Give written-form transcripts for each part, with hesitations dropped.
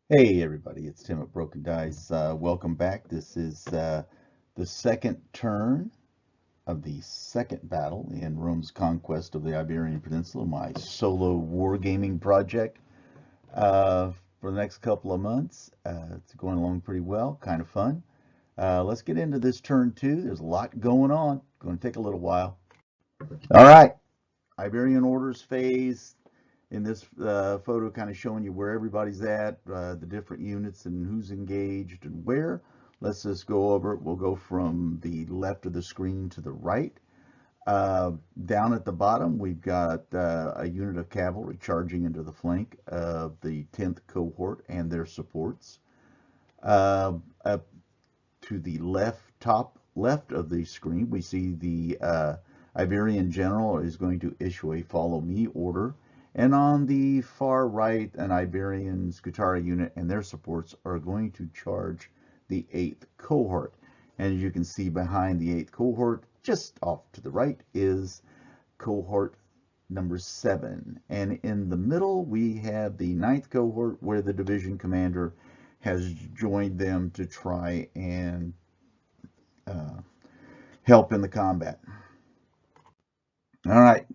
Hey everybody, it's Tim at Broken Dice. Welcome back. This is the second turn of the second battle in Rome's conquest of the Iberian Peninsula, my solo wargaming project uh, for the next couple of months. It's going along pretty well, kind of fun. Let's get into this turn two. There's a lot going on. Going to take a little while. All right, Iberian orders phase. In this photo, kind of showing you where everybody's at, the different units and who's engaged and where. Let's just go over it. We'll go from the left of the screen to the right. Down at the bottom, we've got a unit of cavalry charging into the flank of the 10th cohort and their supports. Up to the top left of the screen, we see the Iberian general is going to issue a follow me order. And on the far right, an Iberian Scutari unit and their supports are going to charge the 8th cohort. And as you can see behind the 8th cohort, just off to the right, is cohort number 7. And in the middle, we have the 9th cohort, where the division commander has joined them to try and help in the combat. All right.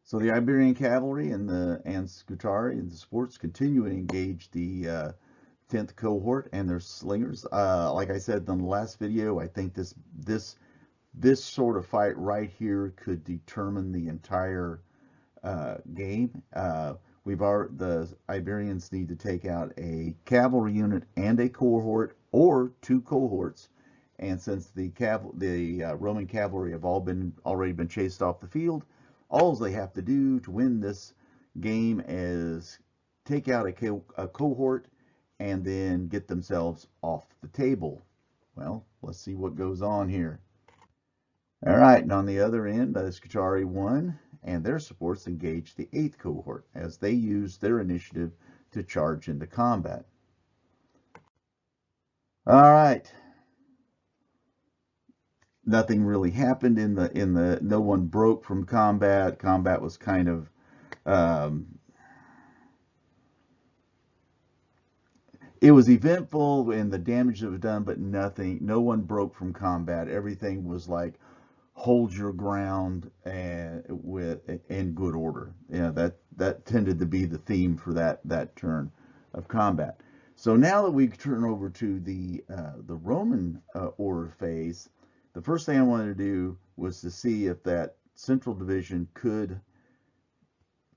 So the Iberian cavalry and Scutari and the supports continue to engage the 10th cohort and their slingers. Like I said in the last video, I think this sort of fight right here could determine the entire game. The Iberians need to take out a cavalry unit and a cohort, or two cohorts. And since the Roman cavalry have already been chased off the field, all they have to do to win this game is take out a cohort and then get themselves off the table. Well, let's see what goes on here. All right, and on the other end, Scutari 1 and their supports engage the 8th cohort as they use their initiative to charge into combat. All right. Nothing really happened no one broke from combat. Combat was kind of it was eventful in the damage that was done, but no one broke from combat. Everything was like hold your ground and in good order. Yeah, that tended to be the theme for that turn of combat. So now that we turn over to the Roman order phase, the first thing I wanted to do was to see if that central division could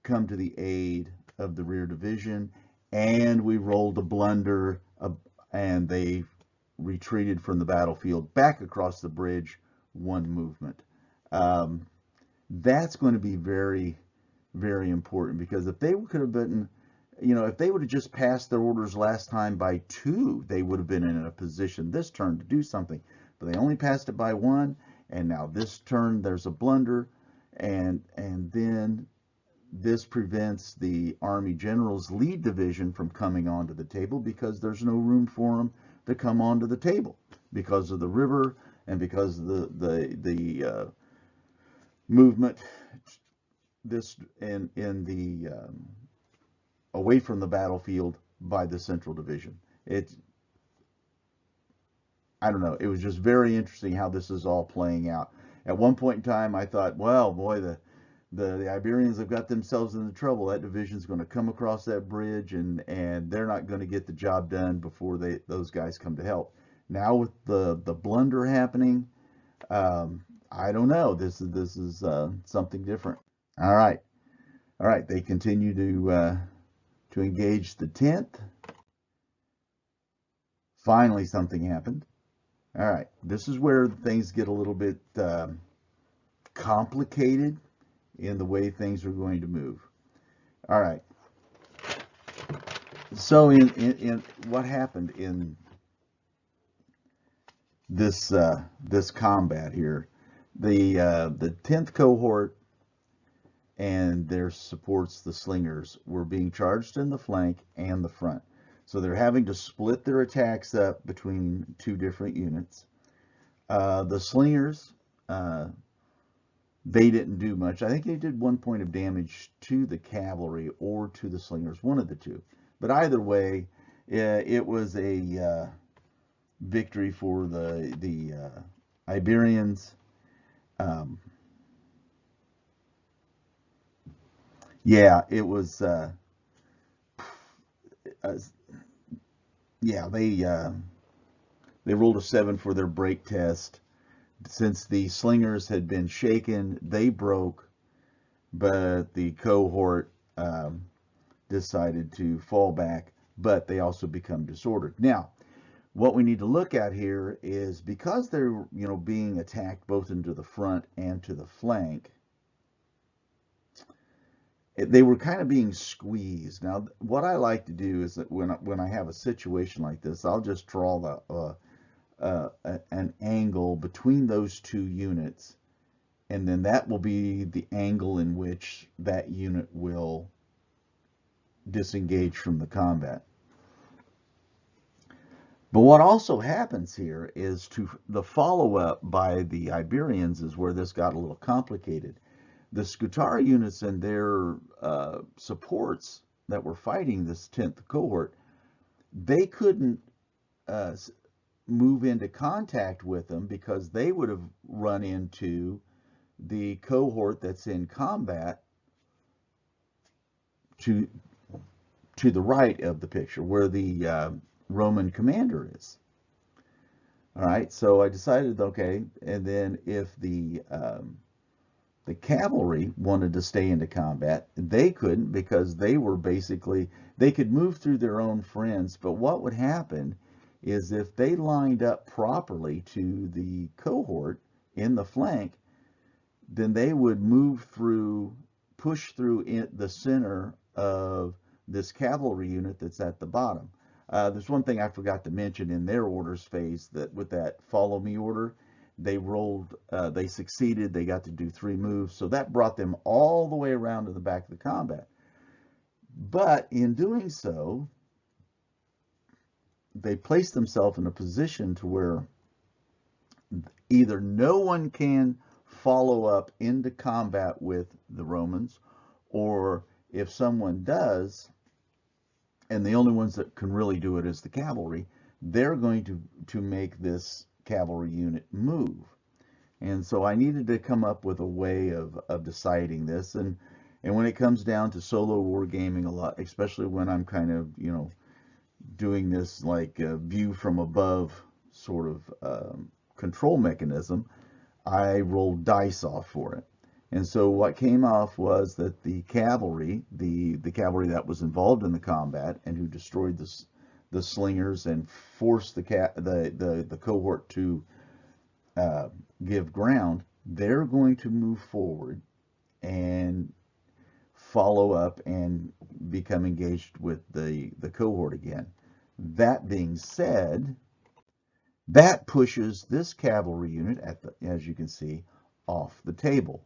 come to the aid of the rear division, and we rolled a blunder, and they retreated from the battlefield back across the bridge, one movement. Um, that's going to be very, very important, because if they could have been, if they would have just passed their orders last time by 2, they would have been in a position this turn to do something. But they only passed it by 1, and now this turn there's a blunder, and then this prevents the Army General's lead division from coming onto the table, because there's no room for them to come onto the table because of the river and because of the movement this in the away from the battlefield by the central division. I don't know. It was just very interesting how this is all playing out. At one point in time, I thought, well, boy, the Iberians have got themselves into trouble. That division's going to come across that bridge, and they're not going to get the job done before those guys come to help. Now with the blunder happening, I don't know. This is something different. All right, all right. They continue to engage the 10th. Finally, something happened. All right, this is where things get a little bit complicated in the way things are going to move. All right. So in what happened in this combat here, the 10th cohort and their supports, the slingers, were being charged in the flank and the front. So they're having to split their attacks up between two different units. The slingers, they didn't do much. I think they did 1 point of damage to the cavalry or to the slingers, one of the two. But either way, it was a victory for the Iberians. Um, yeah, it was. Uh, yeah, they rolled a 7 for their break test. Since the slingers had been shaken, they broke, but the cohort decided to fall back, but they also become disordered. Now, what we need to look at here is because they're being attacked both into the front and to the flank, they were kind of being squeezed. Now, what I like to do is that when I have a situation like this, I'll just draw an angle between those two units, and then that will be the angle in which that unit will disengage from the combat. But what also happens here is the follow-up by the Iberians is where this got a little complicated. The Scutari units and their supports that were fighting this 10th cohort, they couldn't move into contact with them because they would have run into the cohort that's in combat to the right of the picture, where the Roman commander is. All right, so I decided, okay, and then if the cavalry wanted to stay into combat, they couldn't because they were basically, they could move through their own friends, but what would happen is if they lined up properly to the cohort in the flank, then they would move through, push through in the center of this cavalry unit that's at the bottom. There's one thing I forgot to mention in their orders phase, that with that follow me order, they rolled, they succeeded, they got to do 3 moves, so that brought them all the way around to the back of the combat. But in doing so, they placed themselves in a position to where either no one can follow up into combat with the Romans, or if someone does, and the only ones that can really do it is the cavalry, they're going to make this cavalry unit move. And so I needed to come up with a way of deciding this. And when it comes down to solo wargaming a lot, especially when I'm kind of, doing this like a view from above sort of control mechanism, I rolled dice off for it. And so what came off was that the cavalry, the cavalry that was involved in the combat and who destroyed the slingers and forced the cohort to give ground, they're going to move forward and follow up and become engaged with the cohort again. That being said, that pushes this cavalry unit, as you can see, off the table.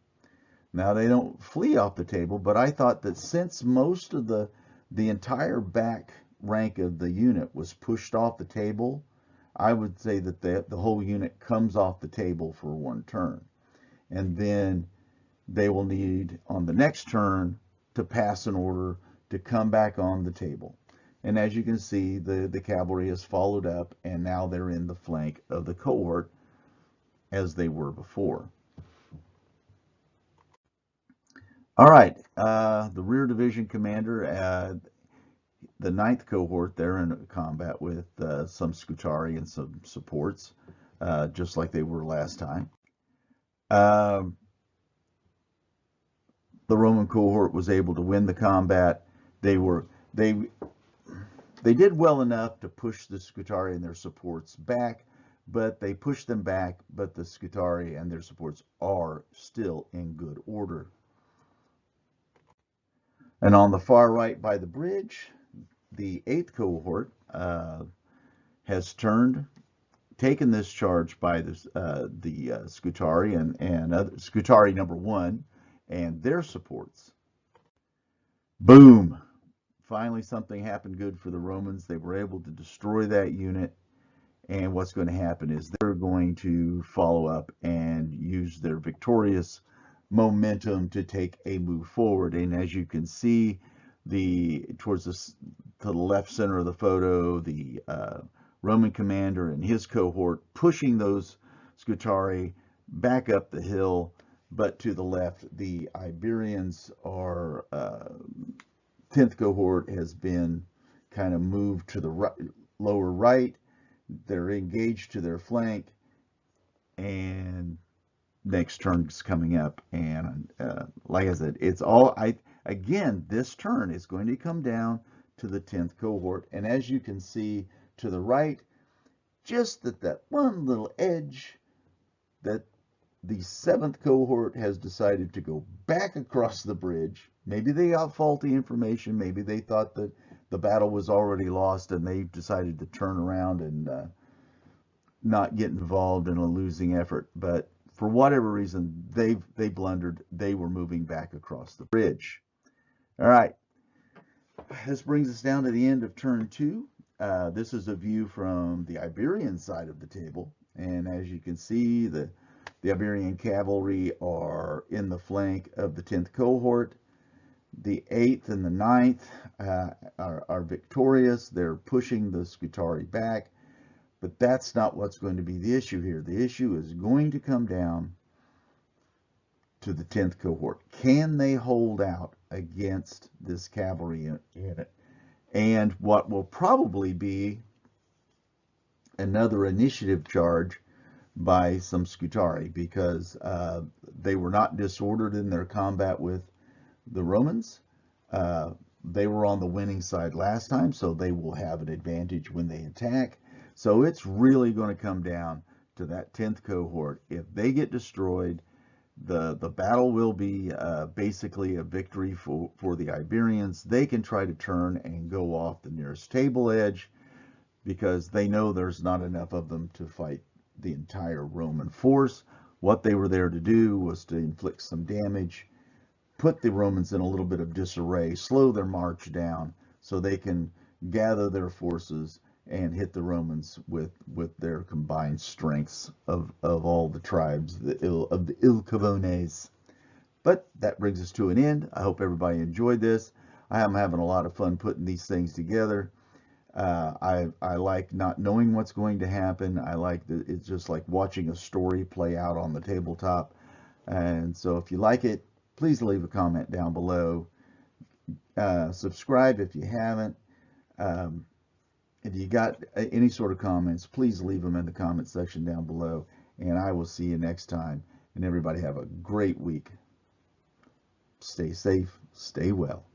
Now, they don't flee off the table, but I thought that since most of the entire back rank of the unit was pushed off the table, I would say that the whole unit comes off the table for 1 turn. And then they will need, on the next turn, to pass an order to come back on the table. And as you can see, the cavalry has followed up, and now they're in the flank of the cohort as they were before. All right, the rear division commander, the 9th cohort, they're in combat with some Scutari and some supports, just like they were last time. The Roman cohort was able to win the combat. They did well enough to push the Scutari and their supports back, but they pushed them back, but the Scutari and their supports are still in good order. And on the far right by the bridge, the 8th cohort has taken this charge by the Scutari and Scutari number 1 and their supports. Boom! Finally, something happened good for the Romans. They were able to destroy that unit, and what's going to happen is they're going to follow up and use their victorious momentum to take a move forward. And as you can see, towards the left center of the photo, the Roman commander and his cohort pushing those Scutari back up the hill, but to the left, the Iberians are 10th cohort has been kind of moved to the lower right. They're engaged to their flank, and next turn is coming up. And like I said, it's all again, this turn is going to come down to the 10th cohort, and as you can see to the right, just at that one little edge, that the 7th cohort has decided to go back across the bridge. Maybe they got faulty information. Maybe they thought that the battle was already lost and they decided to turn around and not get involved in a losing effort. But for whatever reason, they blundered. They were moving back across the bridge. All right. This brings us down to the end of turn 2. This is a view from the Iberian side of the table. And as you can see, the Iberian cavalry are in the flank of the 10th cohort. The 8th and the 9th are victorious. They're pushing the Scutari back. But that's not what's going to be the issue here. The issue is going to come down to the 10th cohort. Can they hold out against this cavalry unit? And what will probably be another initiative charge by some Scutari, because they were not disordered in their combat with the Romans. They were on the winning side last time, so they will have an advantage when they attack. So it's really going to come down to that 10th cohort. If they get destroyed, the battle will be basically a victory for the Iberians. They can try to turn and go off the nearest table edge, because they know there's not enough of them to fight the entire Roman force. What they were there to do was to inflict some damage, put the Romans in a little bit of disarray, slow their march down so they can gather their forces and hit the Romans with their combined strengths of all the tribes of the IIcavones. But that brings us to an end. I hope everybody enjoyed this. I am having a lot of fun putting these things together. I like not knowing what's going to happen. I like it's just like watching a story play out on the tabletop. And so if you like it, please leave a comment down below. Subscribe if you haven't. If you got any sort of comments, please leave them in the comment section down below. And I will see you next time. And everybody have a great week. Stay safe, stay well.